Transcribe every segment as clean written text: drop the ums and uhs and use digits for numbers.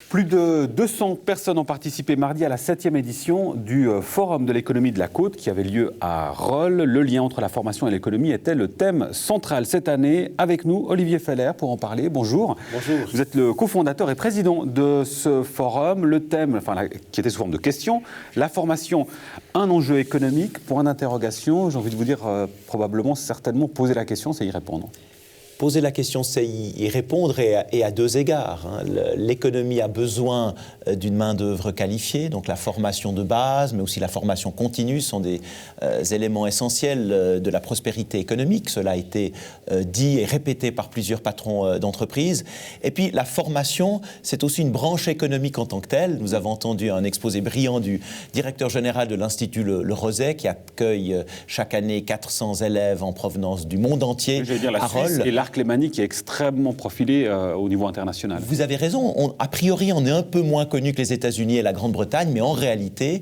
Plus de 200 personnes ont participé mardi à la 7e édition du Forum de l'économie de la Côte qui avait lieu à Rolle. Le lien entre la formation et l'économie était le thème central cette année. Avec nous, Olivier Feller pour en parler. Bonjour. Bonjour. Vous êtes le cofondateur et président de ce forum. Le thème, qui était sous forme de questions, la formation, un enjeu économique. Point d'interrogation, j'ai envie de vous dire probablement, certainement, poser la question, c'est y répondre. Poser la question, c'est y répondre et à deux égards. L'économie a besoin d'une main-d'œuvre qualifiée, donc la formation de base, mais aussi la formation continue sont des éléments essentiels de la prospérité économique. Cela a été dit et répété par plusieurs patrons d'entreprise. Et puis la formation, c'est aussi une branche économique en tant que telle. Nous avons entendu un exposé brillant du directeur général de l'Institut Le Roset, qui accueille chaque année 400 élèves en provenance du monde entier à Rolle. Lémanique qui est extrêmement profilé au niveau international. Vous avez raison. A priori, on est un peu moins connu que les États-Unis et la Grande-Bretagne, mais en réalité,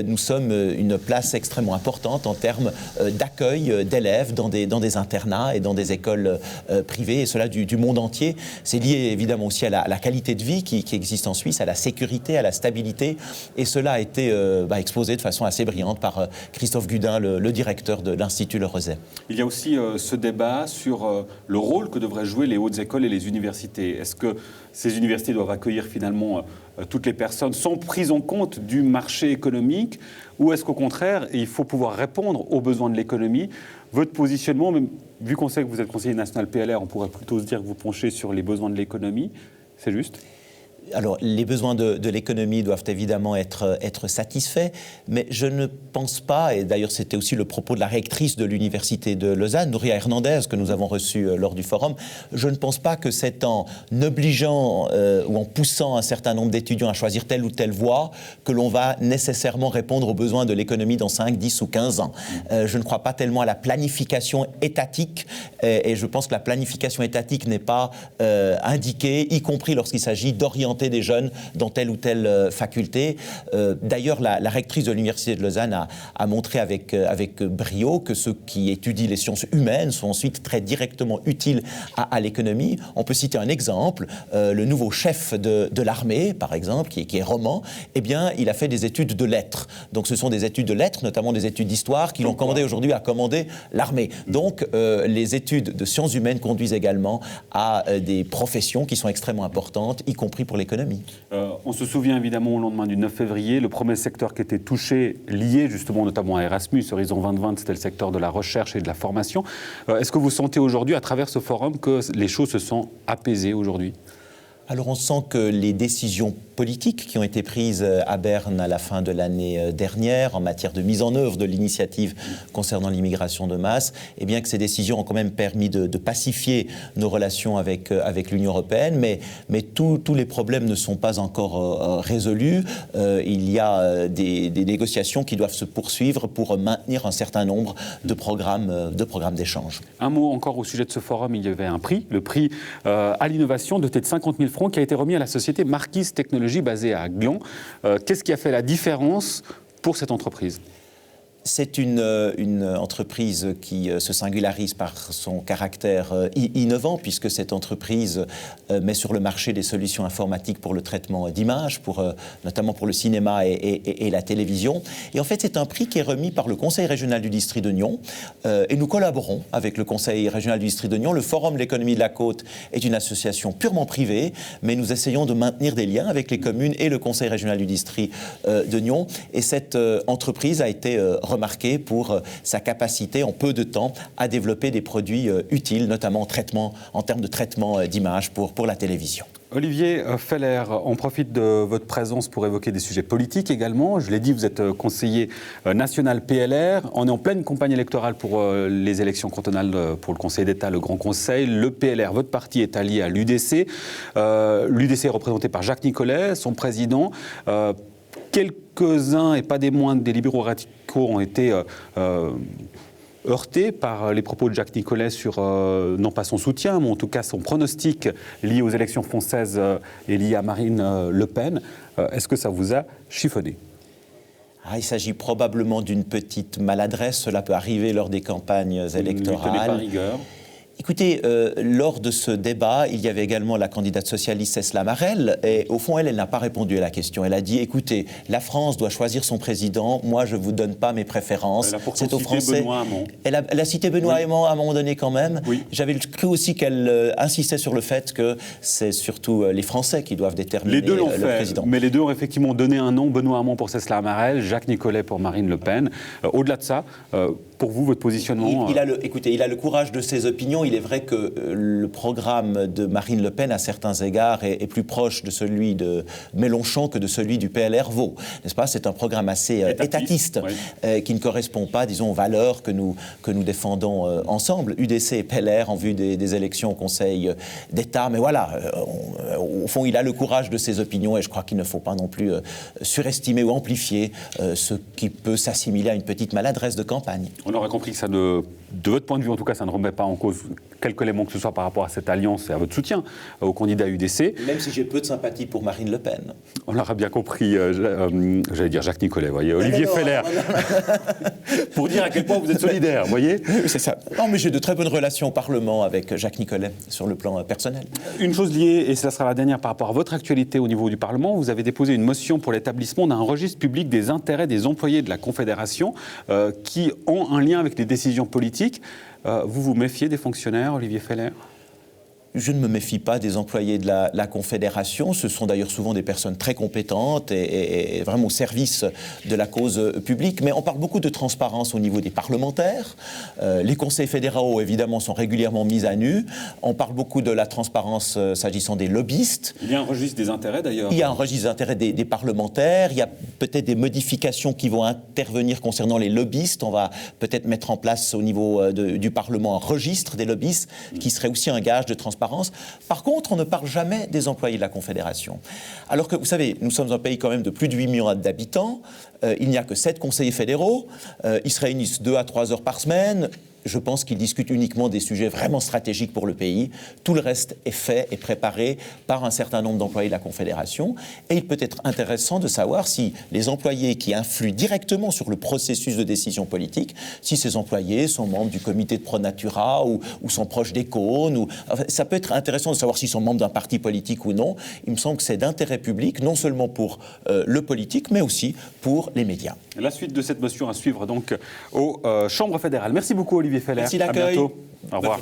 nous sommes une place extrêmement importante en termes d'accueil d'élèves dans des internats et dans des écoles privées, et cela du monde entier. C'est lié évidemment aussi à la qualité de vie qui existe en Suisse, à la sécurité, à la stabilité, et cela a été exposé de façon assez brillante par Christophe Gudin, le directeur de l'Institut Le Roset. Il y a aussi ce débat sur le rôle que devraient jouer les hautes écoles et les universités. Est-ce que ces universités doivent accueillir finalement toutes les personnes sans prise en compte du marché économique, ou est-ce qu'au contraire, il faut pouvoir répondre aux besoins de l'économie? Votre positionnement, même, vu qu'on sait que vous êtes conseiller national PLR, on pourrait plutôt se dire que vous penchez sur les besoins de l'économie, c'est juste? Alors, les besoins de l'économie doivent évidemment être satisfaits, mais je ne pense pas, et d'ailleurs c'était aussi le propos de la rectrice de l'Université de Lausanne, Nouria Hernandez, que nous avons reçue lors du forum, je ne pense pas que c'est en obligeant ou en poussant un certain nombre d'étudiants à choisir telle ou telle voie que l'on va nécessairement répondre aux besoins de l'économie dans 5, 10 ou 15 ans. Je ne crois pas tellement à la planification étatique, et je pense que la planification étatique n'est pas indiquée, y compris lorsqu'il s'agit d'orienter des jeunes dans telle ou telle faculté. D'ailleurs, la rectrice de l'Université de Lausanne a montré avec brio que ceux qui étudient les sciences humaines sont ensuite très directement utiles à l'économie. On peut citer un exemple, le nouveau chef de l'armée, par exemple, qui est roman, eh bien, il a fait des études de lettres. Donc, ce sont des études de lettres, notamment des études d'histoire, qui l'ont commandé aujourd'hui à commander l'armée. Donc, les études de sciences humaines conduisent également à des professions qui sont extrêmement importantes, y compris pour l'économie. On se souvient évidemment au lendemain du 9 février, le premier secteur qui était touché, lié justement notamment à Erasmus, Horizon 2020, c'était le secteur de la recherche et de la formation. Est-ce que vous sentez aujourd'hui, à travers ce forum, que les choses se sont apaisées aujourd'hui ? Alors on sent que les décisions politiques qui ont été prises à Berne à la fin de l'année dernière en matière de mise en œuvre de l'initiative concernant l'immigration de masse, eh bien que ces décisions ont quand même permis de pacifier nos relations avec l'Union européenne, mais tous les problèmes ne sont pas encore résolus. Il y a des négociations qui doivent se poursuivre pour maintenir un certain nombre de programmes d'échange. Un mot encore au sujet de ce forum, il y avait un prix, le prix à l'innovation doté de 50 000 francs qui a été remis à la société Marquise Technologies basée à Gland. Qu'est-ce qui a fait la différence pour cette entreprise ? C'est une entreprise qui se singularise par son caractère innovant, puisque cette entreprise met sur le marché des solutions informatiques pour le traitement d'images, notamment pour le cinéma et la télévision. Et en fait, c'est un prix qui est remis par le Conseil régional du district de Nyon. Et nous collaborons avec le Conseil régional du district de Nyon. Le Forum de l'économie de la Côte est une association purement privée, mais nous essayons de maintenir des liens avec les communes et le Conseil régional du district de Nyon. Et cette entreprise a été remarqué pour sa capacité en peu de temps à développer des produits utiles, notamment en termes de traitement d'images pour la télévision. Olivier Feller, on profite de votre présence pour évoquer des sujets politiques également. Je l'ai dit, vous êtes conseiller national PLR. On est en pleine campagne électorale pour les élections cantonales pour le Conseil d'État, le Grand Conseil. Le PLR, votre parti, est allié à l'UDC. L'UDC est représenté par Jacques Nicolet, son président. Quelques-uns, et pas des moindres, des libéraux radicaux ont été heurté par les propos de Jacques Nicolet sur, non pas son soutien, mais en tout cas son pronostic lié aux élections françaises et lié à Marine Le Pen. Est-ce que ça vous a chiffonné ? Il s'agit probablement d'une petite maladresse. Cela peut arriver lors des campagnes électorales. Ne tenez pas rigueur. Écoutez, lors de ce débat, il y avait également la candidate socialiste Cécile Amarelle, et au fond, elle n'a pas répondu à la question. Elle a dit, écoutez, la France doit choisir son président, moi je ne vous donne pas mes préférences. C'est aux Français. Benoît Hamon. Elle a cité Benoît Hamon à un moment donné quand même. Oui. J'avais cru aussi qu'elle insistait sur le fait que c'est surtout les Français qui doivent déterminer le président. Mais les deux ont effectivement donné un nom, Benoît Hamon pour Cécile Amarelle, Jacques Nicolet pour Marine Le Pen. Au-delà de ça, pour vous, votre positionnement... Écoutez, il a le courage de ses opinions. Il est vrai que le programme de Marine Le Pen, à certains égards, est plus proche de celui de Mélenchon que de celui du PLR Vaud. N'est-ce pas? C'est un programme assez étatiste, oui. Qui ne correspond pas, disons, aux valeurs que nous défendons ensemble, UDC et PLR, en vue des élections au Conseil d'État. Mais voilà, au fond, il a le courage de ses opinions et je crois qu'il ne faut pas non plus surestimer ou amplifier ce qui peut s'assimiler à une petite maladresse de campagne. On aura compris que ça de votre point de vue, en tout cas, ça ne remet pas en cause quelque élément que ce soit par rapport à cette alliance et à votre soutien au candidat UDC. Même si j'ai peu de sympathie pour Marine Le Pen. On l'aura bien compris, j'allais dire Jacques Nicolet, vous voyez, Olivier Feller, pour dire à quel point vous êtes solidaire, vous voyez. C'est ça. Non, mais j'ai de très bonnes relations au Parlement avec Jacques Nicolet, sur le plan personnel. Une chose liée, et ça sera la dernière par rapport à votre actualité au niveau du Parlement, vous avez déposé une motion pour l'établissement d'un registre public des intérêts des employés de la Confédération qui ont un lien avec les décisions politiques. Vous vous méfiez des fonctionnaires, Olivier Feller ? Je ne me méfie pas des employés de la Confédération. Ce sont d'ailleurs souvent des personnes très compétentes et vraiment au service de la cause publique. Mais on parle beaucoup de transparence au niveau des parlementaires. Les conseils fédéraux, évidemment, sont régulièrement mis à nu. On parle beaucoup de la transparence s'agissant des lobbyistes. Il y a un registre des intérêts, d'ailleurs. Il y a un registre des intérêts des parlementaires. Il y a peut-être des modifications qui vont intervenir concernant les lobbyistes. On va peut-être mettre en place au niveau du Parlement un registre des lobbyistes qui serait aussi un gage de transparence. Par contre, on ne parle jamais des employés de la Confédération. Alors que, vous savez, nous sommes un pays quand même de plus de 8 millions d'habitants, il n'y a que 7 conseillers fédéraux, ils se réunissent 2 à 3 heures par semaine. Je pense qu'ils discutent uniquement des sujets vraiment stratégiques pour le pays. Tout le reste est fait et préparé par un certain nombre d'employés de la Confédération. Et il peut être intéressant de savoir si les employés qui influent directement sur le processus de décision politique, si ces employés sont membres du comité de Pro-Natura ou sont proches des cônes. Enfin, ça peut être intéressant de savoir s'ils sont membres d'un parti politique ou non. Il me semble que c'est d'intérêt public, non seulement pour le politique, mais aussi pour les médias. La suite de cette motion à suivre donc aux chambres fédérales. Merci beaucoup, Olivier Feller. Merci d'accueil. À bientôt. Au revoir.